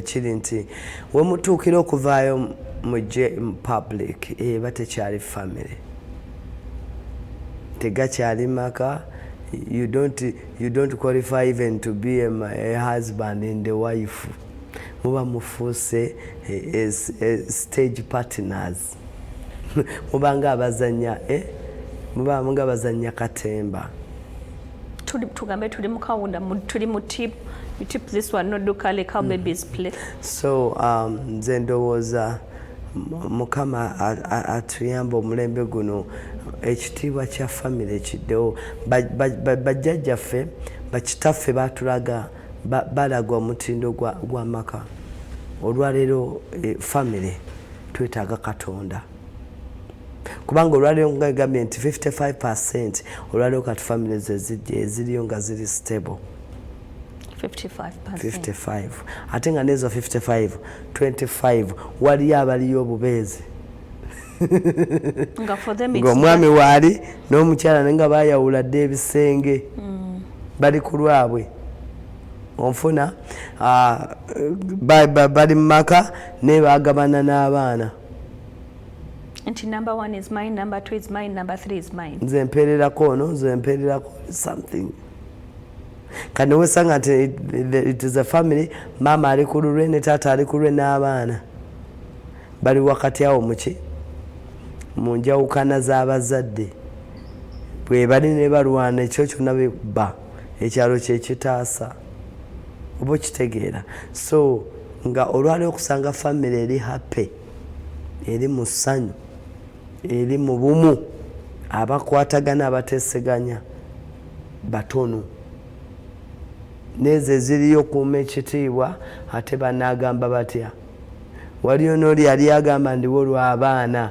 ekiri nti we mutuukira okuvaayo mujje mu public eba tekyali family tegakyali maka. You don't qualify even to be a husband and a wife. Muba mufuuse stage partners. Muba nga abazanya katemba. Tugambe tuli mukawunda tuli mu tip. You tip this one not do kale how babies play. So nze ndowooza Mukama atuyamba omulembe guno ekitiibwa kya family kiddewo. Bajjajjaffe bakitaffe batulaga balagwa omutindo gw'amaka. Olwaleero family twetaaga Katonda kubanga olwaleero nga egambye nti 55% olwaleero kati family eziriyo nga ziri stable. 55 ate nga nezo 55 25 waliyo abaliyo obubeezi ng'omwami waali n'omukyala nga bayawula dde ebisenge bali ku lwabwe onfuna bali mu maka naye bagabana n'abaana nti number 1 is mine, number 2 is mine, number 3 is mine. Nze mpeererako ono, nze mpeererako something. Kati wesanga nti it is a family, mama ali ku lulwe ne taata ali ku lulwe n'abaana bali wakati awo muki mu njawukana z'abazadde bwe bali ne balwana ekyo kyonna beba ekyalo kye kitaasa oba kitegeera. So nga olwali okusanga family eri happy, eri mu ssanyu, eri mu bumu, abakwatagana abateeseganya batono. Nezo ziriyo kuuma ekitiibwa ate banaagamba batya. Waliyo n'oli yali agamba ndiwo lw'abaana.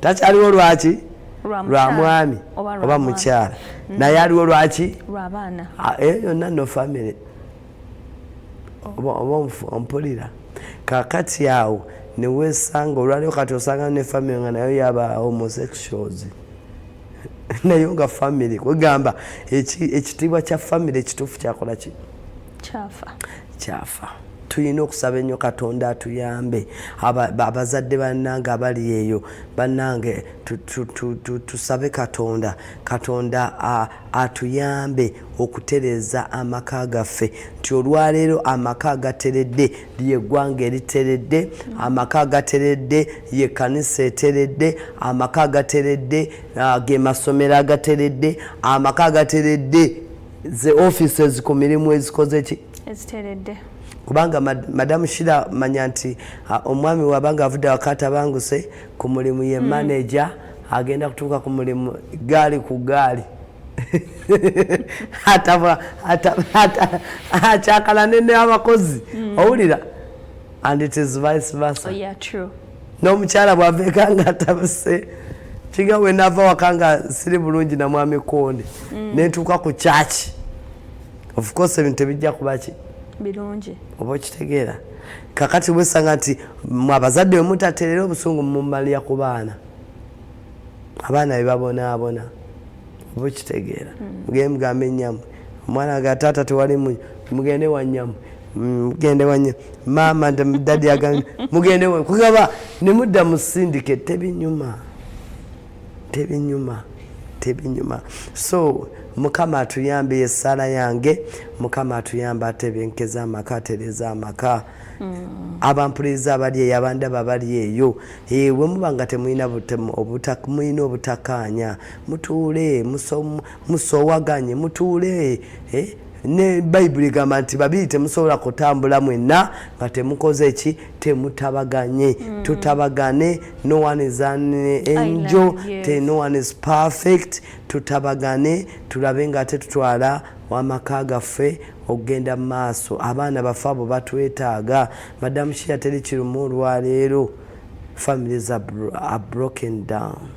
Takyaliwo lwaki? Lwa mwami oba mukyala. Naye aliwo lwaki? Lw'abaana. Yonna no family. Oba ompulira. Kakati awo ne weesanga olwaliwo kati osanga ne family nga nayo yaba homosexuals. Nayo nga family kwegamba ekitiibwa kya family ekituufu kyakola ki? Kyafa. Tulina okusaba ennyo Katonda atuyambe. Abazadde bannange abali eyo bannange tusabe Katonda. Katonda atuyambe okutereeza amaka gaffe nti olwaleero amaka agateredde ly'eggwanga eriteredde, amaka agateredde y'ekkanisa eteredde, amaka agateredde ge masomero agateredde, amaka agateredde ze offices ku mirimu ezikoze ki? Eziteredde. Kubanga Madamu Shira manya nti omwami wabanga avudde wakati abanguse ku mulimu ye manager agenda kutuuka ku mulimu gaali ku gaali. Akyakalane n'abakozi owulira, and it is vice versa. Oh, yeah, true. N'omukyala bw'aveeka nga atabuse kiga we nava waka nga siri bulungi na mwami konde nentuuka ku church, of course ebintu tebijja kuba ki birungi oba kitegeera. Kakati wesanga nti abazadde bwe mutateerera obusungu mumalya ku baana, abaana be babonaabona oba kitegeera. Mugende mugambe nnyammwe omwana ga taata tewali mugende wa nnyammwe, mugende wa nnyammwe maama dadi agambye mugende wa kugaba ne mudda mu sindike tebinyuma. So Mukama atuyambe yessala yange, Mukama atuyambe atebenkeza amaka, atereza amaka. Abampuliza abali eyo, abandaba abali eyo, we mubanga temulina obutakanya mutuule musowaganye mutuule. Ne Bible egamba nti babiri temusobola kutambula mwenna nga temukoze eki temutabaganye. Tutabagane. No one is an angel, no one is perfect. Tutabagane tulabe nga tetutwala wamaka gaffe okugenda mu maaso. Abaana baffe abo batwetaaga. Madamu Shia teri kirumu olwaleero. Families are broken down.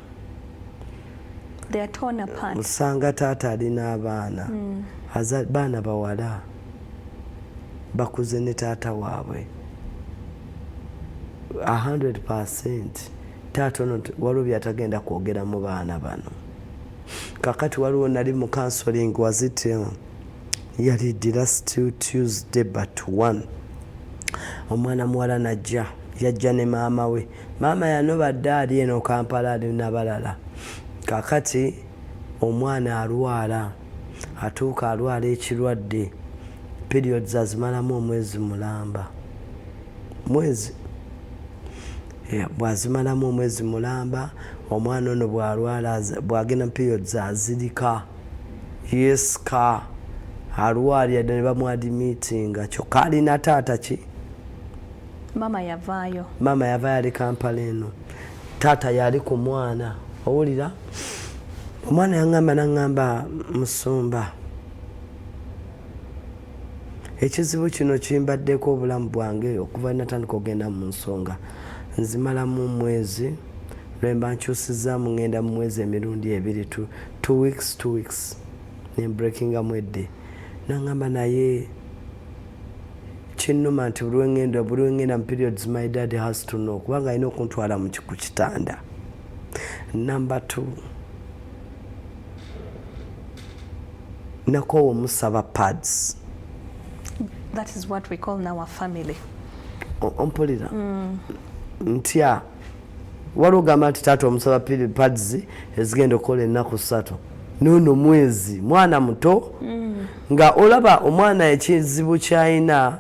They are torn apart. Musanga taata alina abaana. Baana bawala bakuze ne taata waabwe 100%. Taata ono waliwo byatagenda kwogera mu baana bano. Kakati waliwo nali mu counseling wazite yalidde last Tuesday but 1 omwana muwala najja yajja ne maama we maama yanobadde ali eno Kampala ali nabalala kakati omwana alwala atuuka alwala ekirwadde periods azimalamu omwezi mulamba mwezi bwazimalamu omwezi mulamba omwana ono bwalwala bwagenda periods azirika yeska alwalya ne bamwadimitinga kyokka alina taata ki mama yavaayo ali Kampala eno taata yali ku mwana owulira omwana yaŋŋamba naŋŋamba Musumba ekizibu kino kimbaddeko obulamu bwange okuva natandika ogenda mu nsonga nzimalamu mwezi lwemba nkyusizaamu ŋŋenda mu mwezi emirundi ebiri 2 weeks nembreakingamu edde naŋŋamba naye kinnuma nti buli wengenda mu periods my dad has to know kubanga alina okuntwala ku kitanda. Number 2, nakoowa omusaba pads. That is what we call now a family. Ompulira ntya waliwo gamba nti taata omusaba pads ezigenda okukola ennaku 3 nono mwezi mwana muto nga olaba omwana ekizibu kyayina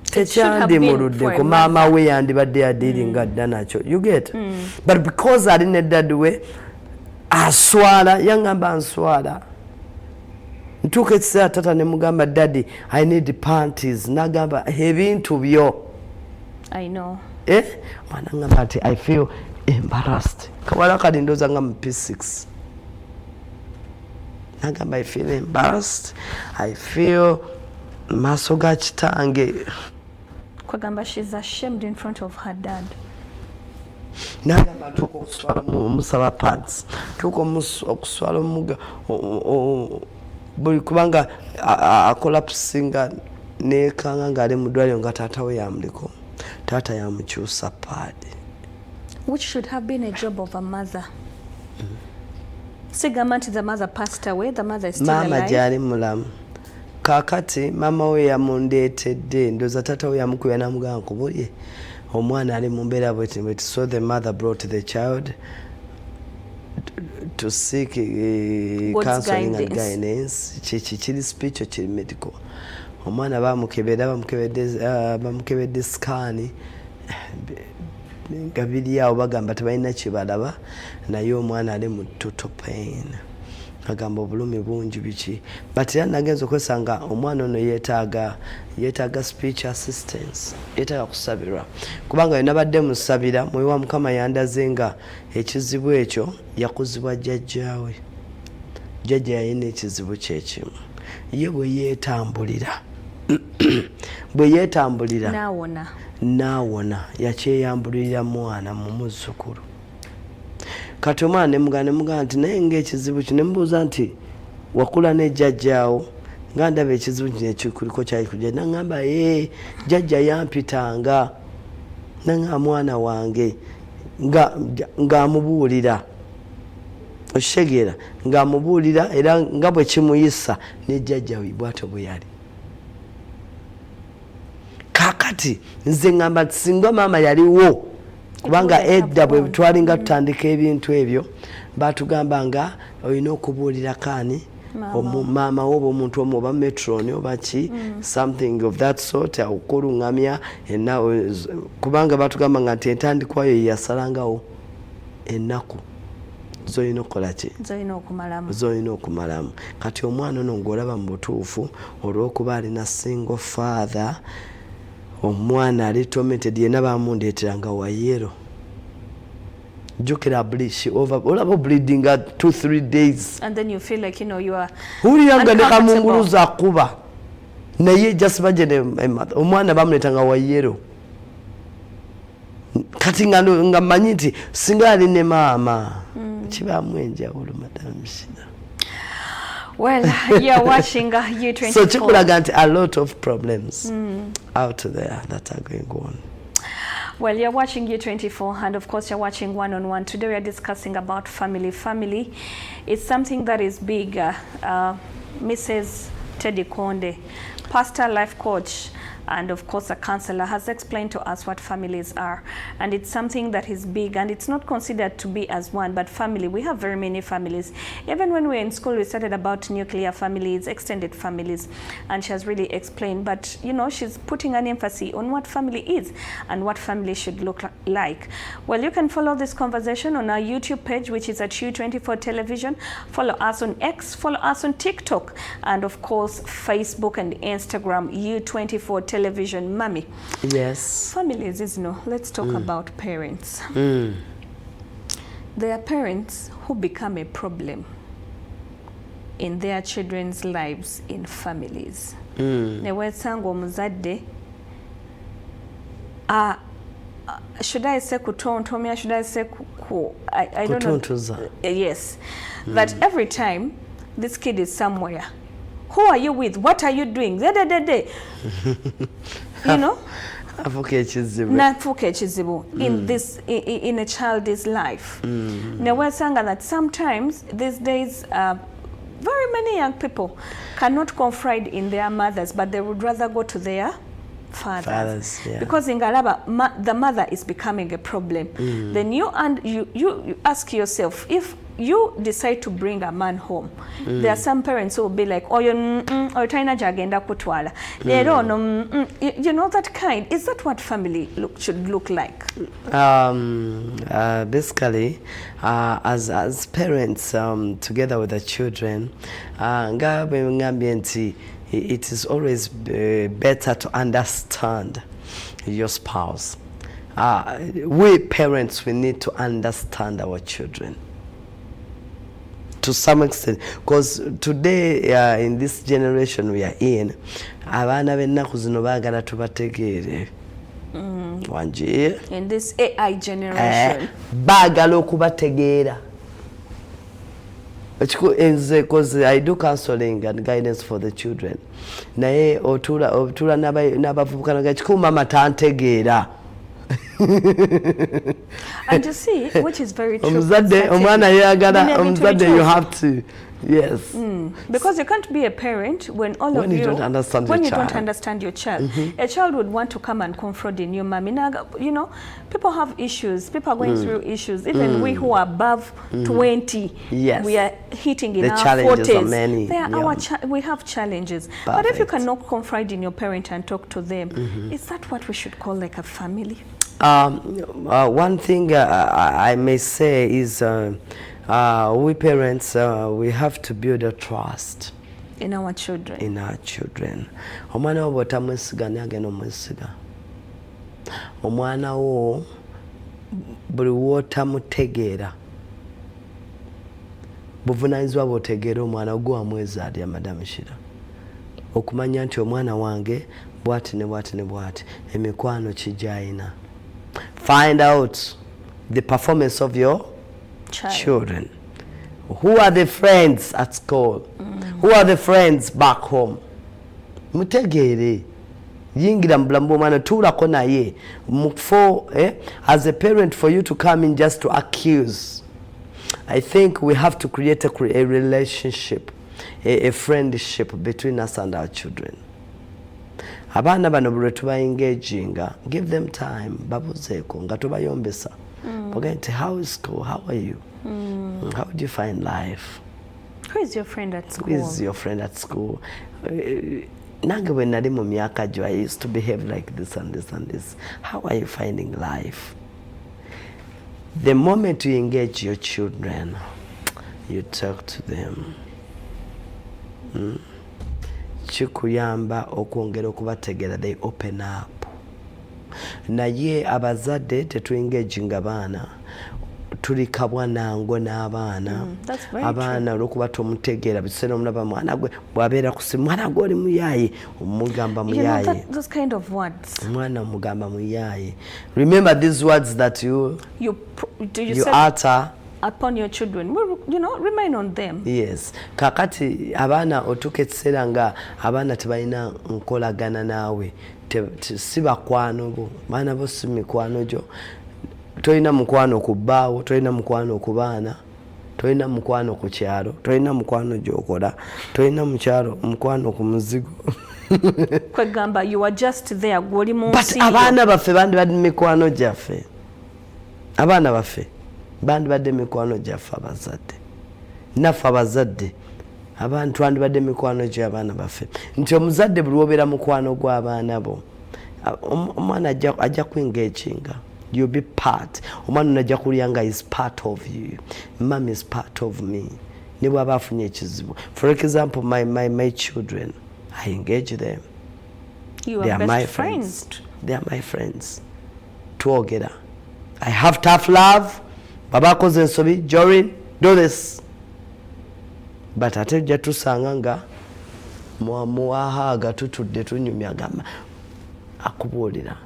tekyandimuludde ku maama we yandibadde yadiringa dda nakyo you get but because ali ne dad we aswala yangamba nswala ntuuka ekiseera tata ne mugamba daddy I need panties nagamba ebintu byo I know mwana ngamba nti I feel embarrassed kawala kali ndoza nga mu P6 nagamba I feel embarrassed I feel maaso ga kitange kwagamba she's ashamed in front of her dad nagamba tuko okuswala omusaba pads tuko okuswala omuga buli kubanga akolapsinga nekanga ng'ali mu ddwaliro nga taata we yamuliko taata yamukyusa paadi which should have been a job of a mother. Sigamba nti the mother passed away, the mother is still alive. Mama gyali mulamu kakati mama we yamundeetedde ndoza taata we yamukubya namugamba nkubulye omwana ali mu mbeera bweti so the mother brought the child to seek counseling and guidance kiri spiritual kiri medical omwana bamukebedde scan nga biri awo bagamba tebalina kibalaba naye omwana ali mu total pain agamba obulumi bungi biki but era nagenza okwesanga omwana ono yeetaaga speech assistance yeetaaga kusabirwa kubanga yonabadde musabira mwoyo wa Mukama yandaze nga ekizibu ekyo yakuzibwa jjajjaawe jjajja yalina ekizibu kyekimu ye bwe yeetambulira naawona yakyeyambulira mwana mu muzzukulu kati omwana nemugamba nti naye ngaekizibu kino nemubuuza nti wakula ne jjajjaawo nga ndaba ekizibu kino ekikuliko kyali kujja naŋŋamba jjajja yampitanga naŋŋamba mwana wange ng'amubuulira okitegeera ng'amubuulira era nga bwe kimuyisa ne jjajja we bw'atyo bwe yali kakati nze ŋŋamba nti singa maama yaliwo kubanga edda bwe twalinga tutandika ebintu ebyo batugamba nga olina okubuulira kaani maama wo oba omuntu omu oba metroni oba ki something of that sort okuluŋŋamya kubanga batugamba nga nti entandikwayo yeyasalangawo ennaku zolina okukola ki zolina okumalamu kati omwana ono ng'olaba mu butuufu olw'okuba alina single father omwana ali tormented yena bamundeeteranga wa yero jukira bleach over olaba bleeding at 2-3 days and then you feel like you are huliyanga ne kamunguluza kuba naye just imagine omwana bamuleetanga wa yero kati nga manyi nti singa ali ne maama kibaamu enjawulo Madam Shina. Well, you're watching U24. So chikulaga nti a lot of problems out there that are going on. Well, you're watching U24 and of course you're watching One on One. Today we are discussing about family. Family is something that is big. Mrs. Teddy Konde, pastor, life coach, and of course a counselor, has explained to us what families are. And it's something that is big, and it's not considered to be as one, but family. We have very many families. Even when we were in school, we studied about nuclear families, extended families, and she has really explained. But, you know, she's putting an emphasis on what family is and what family should look like. Well, you can follow this conversation on our YouTube page, which is at U24 Television. Follow us on X, follow us on TikTok, and of course, Facebook and Instagram, U24 Television. Mami. Yes. Families is no. Let's talk about parents. There are parents who become a problem in their children's lives in families. Newesanga omuzadde should I say kutontomya, should I say I don't know. Yes. That every time this kid is somewhere, who are you with? What are you doing? You know? In this, in a child's life. Now we're saying that sometimes these days, very many young people cannot confide in their mothers, but they would rather go to their fathers. Because in Galaba, the mother is becoming a problem. Then you ask yourself, if you decide to bring a man home, there are some parents who will be like, oh, you're trying to agenda kutwala. You know that kind. Is that what family should look like? Basically, as parents, together with the children, it is always better to understand your spouse. We parents, we need to understand our children to some extent, because today in this generation we are in, abaana b'ennaku zino baagala tubategeere. In this AI generation, baagala okubategeera. Because I do counseling and guidance for the children. Naye otula n'abavubuka n'agakiko mama tantegeera. And you see, which is very true. Omwana yagala, you have to, yes. Because you can't be a parent when you don't understand your child. A child would want to come and confront in your mommy. You know, people have issues. People are going through issues. Even we who are above 20, we are hitting in our 40s. We have challenges. Perfect. But if you cannot confide in your parent and talk to them, is that what we should call like a family? One thing I may say is we parents, we have to build a trust in our children. Omwana wo bw'otamwesiga n'agenda omwesiga. Omwana wo buli w'otamutegeera, buvunaanyizibwa bw'otegeera omwana ogwo wamwezaalira Madam Shira. Okumanya nti omwana wange bw'ati ne bw'ati ne bw'ati, emikwano ki gy'alina. Find out the performance of your children. Who are the friends at school? Who are the friends back home? Mutegeere. Yingira mbulamu bw'omwana tuulako naye. As a parent, for you to come in just to accuse, I think we have to create a relationship, a friendship between us and our children. Abaana bano bwe tubaengaginga, give them time, babuzeeko nga tubayombesa. How is school? How are you? How do you find life? Who is your friend at school? Who is your friend at school? Nange bwe nali mu myaka gyo, I used to behave like this and this and this. How are you finding life? The moment you engage your children, you talk to them. Chikuyamba okwongera okubategeera, they open up. Naye abazadde tetuengaginga baana, tuli kabwanango n'abaana. Abaana olw'okuba tomutegeera biseera omulaba mwana gwe bw'abeera ku simu, mwana gwe oli muyaaye, omugamba muyaaye. Those kind of words. Omwana omugamba muyaaye. Remember these words that you utter upon your children, you know, remain on them. Yes. Kakati abaana otuuka ekiseera nga abaana tebalina nkolagana naawe, si bakwano bo, baana bo si mikwano gyo. Tolina mukwano ku bbaawo, tolina mukwano ku baana. tolina mukwano ku kyalo, tolina mukwano gyokola, tolina mukwano ku muzigo. Kwegamba you are just there gwoli mu nsi. But abaana baffe bandibadde mikwano gyaffe. Abaana baffe bandibadde mikwano gyaffe abazadde. Naffe abazadde abantu twandibadde mikwano gy'abaana baffe. Nti omuzadde buli wobeera mukwano gw'abaana bo, omwana ajja kuengaginga. You'll be part. Omwana najja kulyanga is part of you. Mom is part of me. Ne bw'aba afunye ekizibu. For example, my children, I engage them. They are my friends. They are my friends. Twogera. I have tough love. Baba akoze ensobi, Jorin, do this. But ate ojja tusanga nga muwahaaga tutudde tunyumya gamba akubuulira.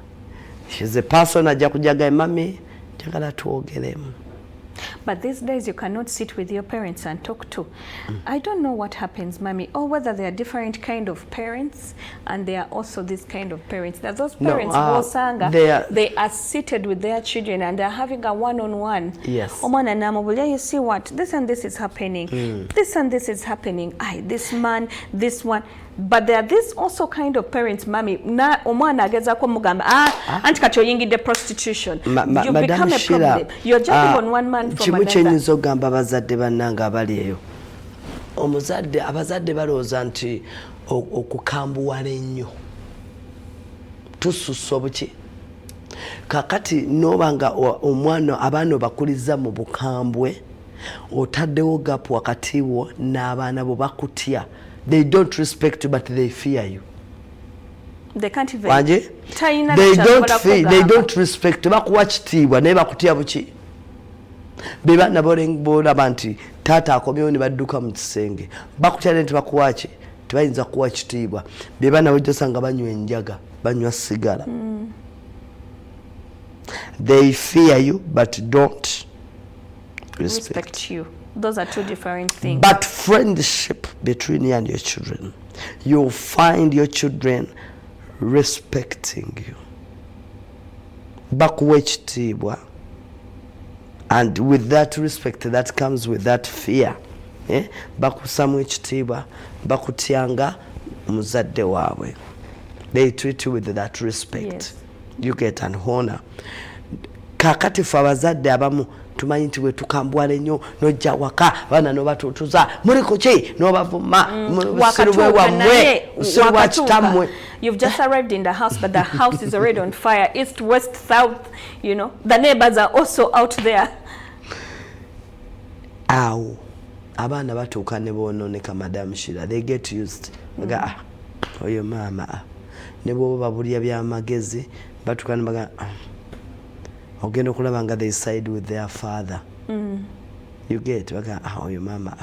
She's a person ajja kujaga mami njagala twogeremu. But these days you cannot sit with your parents and talk to. I don't know what happens, Mommy, or whether they are different kind of parents and they are also this kind of parents. That those parents they are seated with their children and they are having a one-on-one. Yes. Omwana namubulia, you see what? This and this is happening. This and this is happening. This man, this one. But there are this also kind of parents, Mommy. Na omwana agezako mugamba, anti kati oyingidde prostitution. You become a problem. You're jumping on one man from another. Kimu kyenyiza ogamba abazadde bannanga abali eyo. Abazadde balowooza nti okukambuwala ennyo. Tusussa obuki. Kakati n'obanga omwana abaana bakuliza mu bukambwe, otaddewo gapu wakati wo n'abaana bo bakutya. They don't respect you, but they fear you. They can't even. They don't respect you. Bakuwa kitiibwa naye bakutya buki. Be baana bolaba nti taata akomyewo ne badduka mu kisenge. Bakutya nti bakuwa ki? Tebayinza kuwa kitiibwa. Be baana bojjosanga banywa enjaga, banywa sigala. They fear you, but don't respect you. Those are two different things. But friendship between you and your children, you'll find your children respecting you. Bakuwa ekitiibwa. And with that respect, that comes with that fear. Bakusamu ekitiibwa, bakutyanga muzadde waabwe. They treat you with that respect. Yes. You get an honor. Kakati fe abazadde abamu tumanyi nti bwe tukambwala ennyo n'ojja waka abaana n'obatuutuza muliko ki n'obavuma busiru wammwe busiru wa kitammwe. You've just arrived in the house, but the house is already on fire. East, west, south, you know. The neighbors are also out there. Awo abaana batuuka ne boononeka Madam Sheila. They get used. Baga oyo maama ne bwoba babulya by'amagezi batuuka ne baga ogenda okulaba nga they side with their father. You get baga oyo maama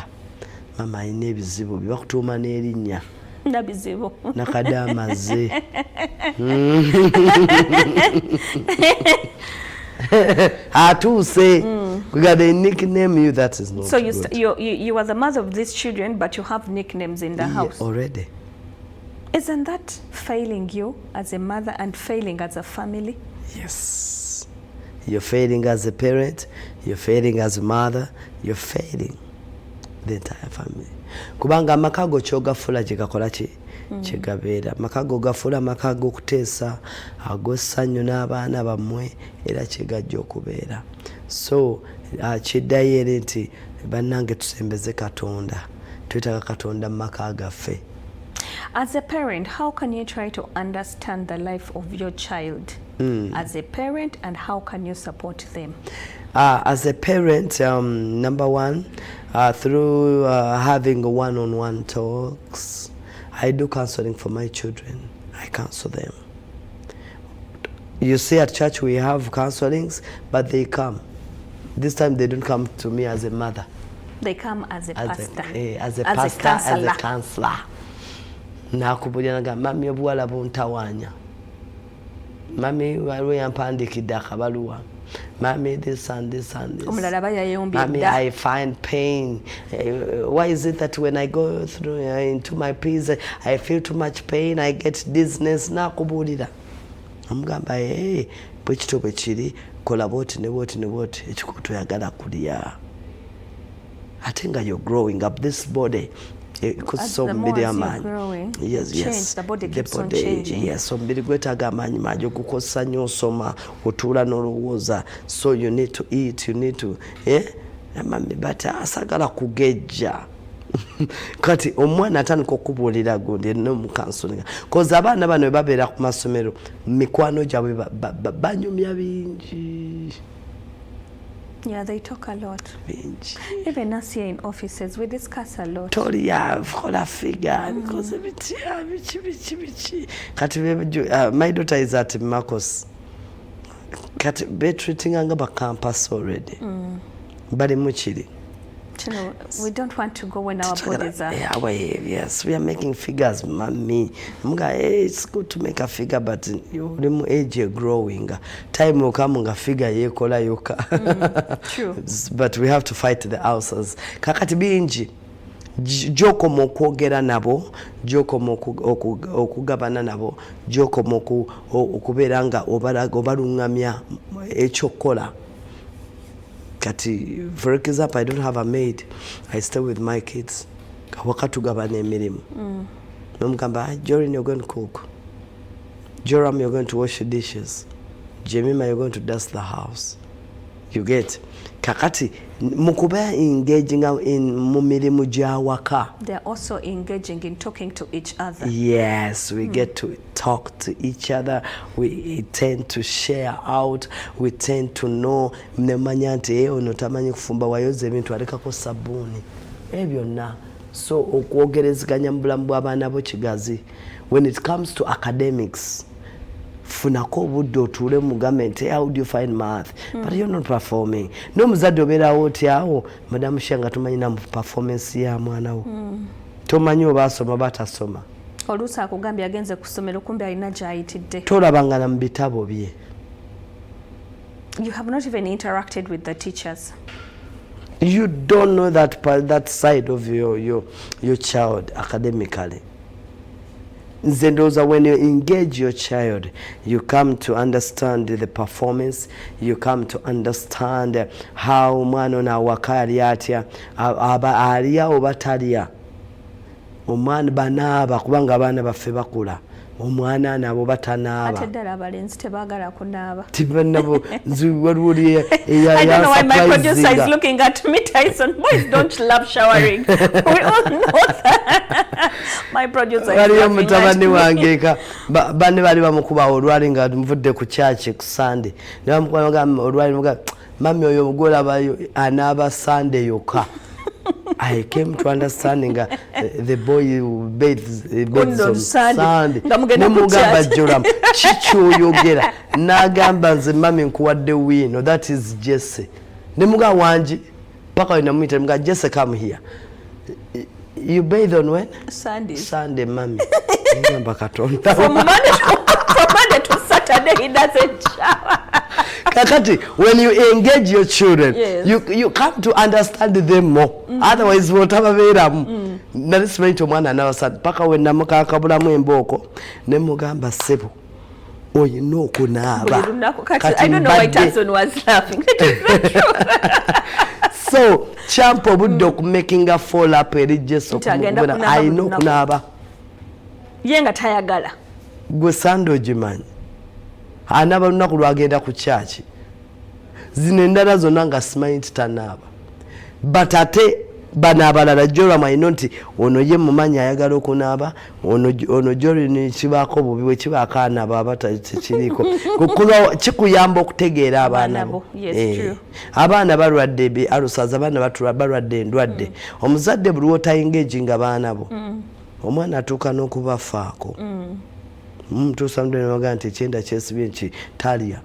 alina ebizibu bye bakutuuma n'erinnya nabizibu nakadamaze. Atuuse because they nickname you. That is not so good. You are the mother of these children, but you have nicknames in the house already. Isn't that failing you as a mother and failing as a family? Yes. You're failing as a parent, you're failing as a mother, you're failing the entire family. Kubanga amakago kyogafula kyegakola ki kyegabeera. Amakago gafula amakago okuteesa ag'essanyu n'abaana bammwe era kyegajja okubeera. So kiddayo eri nti bannange tusembeze Katonda, twetaaga Katonda mu maka gaffe. As a parent, how can you try to understand the life of your child as a parent, and how can you support them? As a parent, number one, through having one-on-one talks. I do counseling for my children. I counsel them. You see, at church we have counselings, but they come. This time they don't come to me as a mother. They come as a pastor. As a pastor, as a counselor. Nakubulya naga mami obuwala buntawanya. Mami waliwo yampandikidde akabaluwa. Mommy, this and this and this. Mommy, I find pain. Why is it that when I go through into my peace, I feel too much pain, I get dizziness? Nakubulira. Omugamba, hey, bwekito bwe kiri, kola bwoti ne bwoti ne bwoti, ekikutu oyagala kulya. ate nga you're growing up this body ekussa omubiri amaanyi. Yes, the body keeps on changing. Yes, omubiri gwetaaga amaanyi mangi okukozesa nnyo osoma otuula n'olowooza, so you need to eat, you need to mami but asagala kugejja kati omwana atandika okubuulira gundi nomukansoninga koza abaana bano bwe babeera ku masomero mikwano gyabwe banyumya bingi. Yeah, they talk a lot. Even us here in offices, we discuss a lot. Kola figure because bichi. Kati my daughter is at Marcos. Kati be treating anga ba campus already. Bali muchiri. You know, we don't want to go when our bodies are. Yes, we are making figures, mommy. It's good to make a figure, but you age you're growing. Time will come nga figure yekola yoka. True. But we have to fight the ulcers. Kakati binji. Joko mokwogera nabo, joko okugabana nabo, joko okubeera nga obalungamya ekyokola. Kati, for example, I don't have a maid. I stay with my kids. Wakatugabana emirimu. Nomugamba, Jorin, you're going to cook. Joram, you're going to wash the dishes. Jemima, you're going to dust the house. You get? Kakati, mukuba engaging in mumirimu jawaka. They're also engaging in talking to each other. Yes, we get to talk to each other. We tend to share out. We tend to know. Mnemanya nti ono tamanyi kufumba wayoze ebintu alekako sabuni. Ebyo na. So okwogereziganya mu bulamu bw'abaana bo kigazi. When it comes to academics, funako budde otuule mugambe nti how do you find math? But you're not performing. N'omuzadde obeerawo otyawo madamu Shanga tumanyi na performance ya mwana wo. Tomanyi oba asoma batasoma. Oluusi akugambye agenze ku ssomero kumbe alina gy'ayitidde. Tolabanga na mu bitabo bye. You have not even interacted with the teachers. You don't know that side of your child academically. Zendoza, when you engage your child, you come to understand the performance, you come to understand how mwana na wakali atya alia oba talya. Omwana banaba kubanga abaana baffe bakula. Omwana nabo batanaaba. Ate ddala abalenzi tebaagala kunaaba. Tibanabo waliwo I don't know why my producer is looking at me, Tyson. Boys don't love showering. We all know that. My producer is laughing mutabani wange ka bane bali bamukuba olwali nga mvudde ku church ku Sunday. Ne bamukuba olwali muga mami oyo mugola bayo anaaba Sunday yoka. I came to understanding the boy who bathes on Sunday. Nemugamba Joram chichoyogera nagamba nze mami nkuwadde wino, that is Jesse. Nemuga wanji paka inamwita mga Jesse, come here. You bathe on when? Sunday mami. Ngamba katonda. From Monday to Saturday he doesn't shower. Kakati, when you engage your children, yes, you come to understand them more. Otherwise, whatever they nalisima ito mwana na wasad. Paka wena muka kabula mwemboko. Nemugamba sebo. Oh, you know kunaba. I don't know why Tyson was laughing. So, champo budok making a fall up just I know kunaba. Yenga tayagala. Gwesando jimanyi. Anaba lunaku lwagenda ku church. Zino endala zonna nga simanyi titanaaba. But ate bano abalala Joram ayino nti ono ye mumanyi ayagala okunaaba, ono Joram kibaako bubi bwe kibaako anaaba abata tekiriiko. Kikuyamba okutegeera abaana bo. Abaana balwadde alusaza, abaana balwadde endwadde. Omuzadde buli wotayingeginga abaana bo, omwana atuuka n'okubafaako. Mtuusa mdwe niwaga nti kyenda kyesibye nki talya.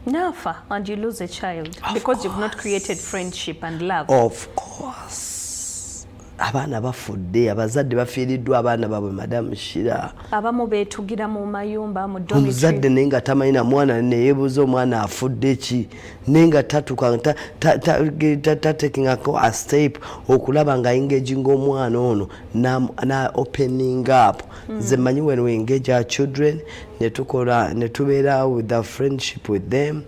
Nafa, and you lose a child because you've not created friendship and love. Of course. Abaana bafudde, abazadde bafiiriddwa abaana baabwe Madam Shira. Abamu beetugira mu mayumba mu dormitory. Omuzadde nenga tamanyi na mwana ne yeebuuza omwana afudde ki, nenga tatuka taking a step okulaba nga engaging omwana ono na opening up. Ze manyi when we engage our children, ne tubeera with a friendship with them,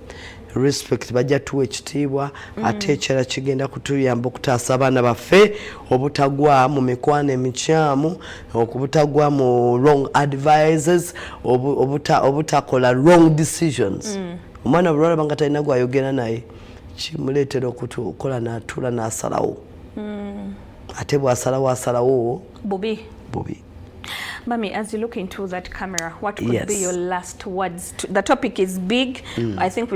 respect bajja tuwa ekitiibwa ate ekirala kigenda kutuyamba okutaasa abaana baffe obutagwa mu mikwano emikyamu okubutagwa mu wrong advices obutakola wrong decisions omwana bulwala banga talina gwayogera naye kimuleetera okukola n'atuula n'asalawo ate bw'asalawo asalawo bubi. Mami, as you look into that camera, what could be your last words? The topic is big. I think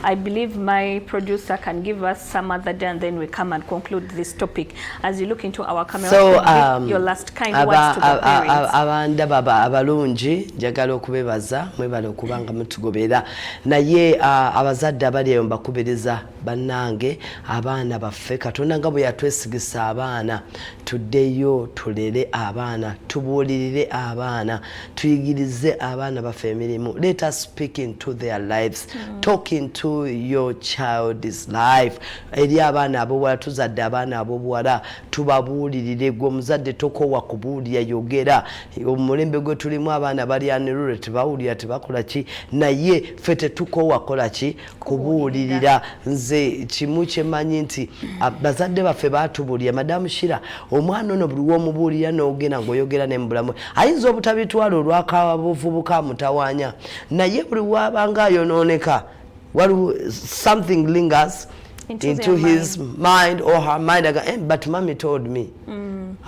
I believe my producer can give us some other day and then we come and conclude this topic. As you look into our camera, so, what could be your last kind words to the parents? Abanda baba abalungi njagala okubebaza mwebale okubanga mutugobera naye abazadde abali eyo mbakubiriza bannange abaana baffe Katonda nga bwe yatwesigisa abaana tuddeyo tulere abaana tubuulirire abaana tuyigirize abaana baffe emirimu. Let us speak into their lives. Talk into your child's life. Eri abaana abobuwala tuzadde abaana abobuwala tubabuulirire gwe omuzadde tokowa kubuulira yogera omulembe gwe tulimu abaana bali anirure tebawulira tebakola ki naye ffe tetukowa kola ki kubuulirira. Nze kimu kyemanyi nti bazadde baffe baatubuulira Madamu Shira omwana ono buli w'omubuulira n'ogenda ng'oyogera n'embulamu ayinza obutabitwala olw'akabuvubuka mutawaanya naye buli w'abanga ayonooneka waliwo something lingers into his mind or her mind but mommy told me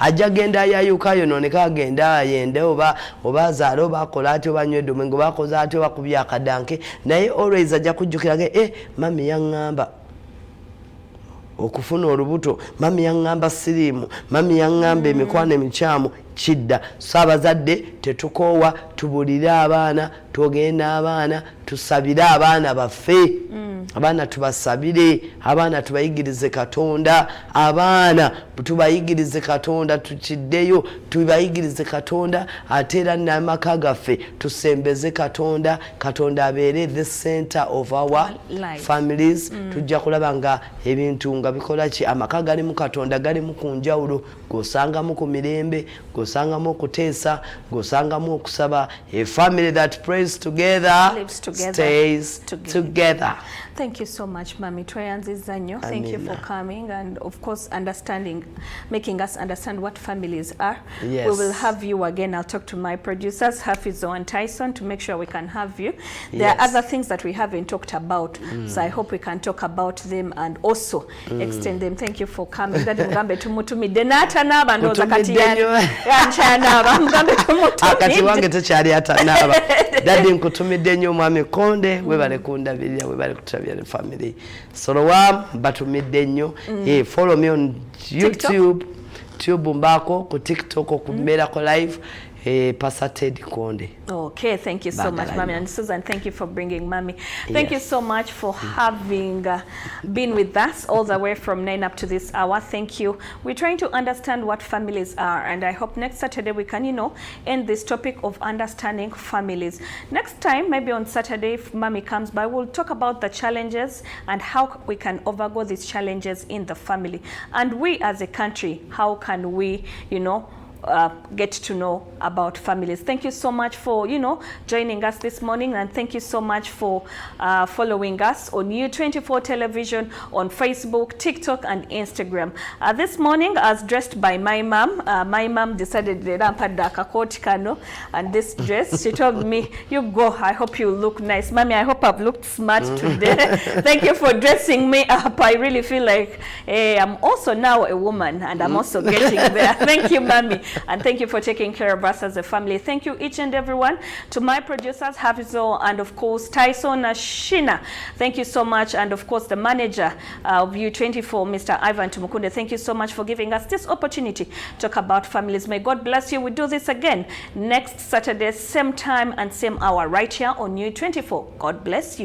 ajja genda ayayuka ayonooneka agenda ayende oba azaale oba akola ati oba anywedde omwenge oba akoze ati oba kubya akadanke naye always ajja kujjukirage mami yaŋŋamba okufuna olubuto mami yaŋŋamba siriimu mami yaŋŋamba emikwano emikyamu kidda so abazadde tetukoowa tubulire abaana tugende abaana tusabire abaana baffe abaana tubasabire abaana tubayigirize Katonda abaana tubayigirize Katonda tukiddeyo tubayigirize Katonda ate era n'amaka gaffe tusembeze Katonda Katonda abeere the center of our families tujja kulaba nga ebintu nga bikola ki amaka gali mu Katonda gali mu kunjawulo gosangamu ku mirembe gosangamu okuteesa gosangamu okusaba. A family that prays together lives together, stays together. Thank you so much, Mami Tweyanziza nnyo. Thank you for coming and of course making us understand what families are. Yes. We will have you again. I'll talk to my producers, Hafizo and Tyson, to make sure we can have you. There are other things that we haven't talked about, so I hope we can talk about them and also extend them. Thank you for coming. That Mugambe tumutumidde n'atanaba ndoza kati yanchana Mugambe tumutumidde akati wange tekyali atanaba dadi nkutumidde nnyo mwami Konde webale kundabirira webale kutabira family Solowam batumidde nnyo. Follow me on YouTube mbako ku TikTok ku Mberako live Pastor Ted Konde. Okay, thank you so much, Mami. And Susan, thank you for bringing Mami. Thank you so much for having been with us all the way from 9 up to this hour. Thank you. We're trying to understand what families are, and I hope next Saturday we can, end this topic of understanding families. Next time, maybe on Saturday, if Mami comes by, we'll talk about the challenges and how we can overgo these challenges in the family. And we as a country, how can we, get to know about families. Thank you so much for, joining us this morning, and thank you so much for following us on U24 television, on Facebook, TikTok, and Instagram. This morning, I was dressed by my mom. My mom decided to rampada kakoti kano and this dress. She told me, "You go. I hope you look nice, Mommy. I hope I've looked smart today." Thank you for dressing me up. I really feel like I'm also now a woman, and I'm also getting there. Thank you, Mommy. And thank you for taking care of us as a family. Thank you each and everyone. To my producers, Hafizo, and of course, Tyson Shina. Thank you so much. And of course, the manager of U24, Mr. Ivan Tumukunde. Thank you so much for giving us this opportunity to talk about families. May God bless you. We do this again next Saturday, same time and same hour, right here on U24. God bless you.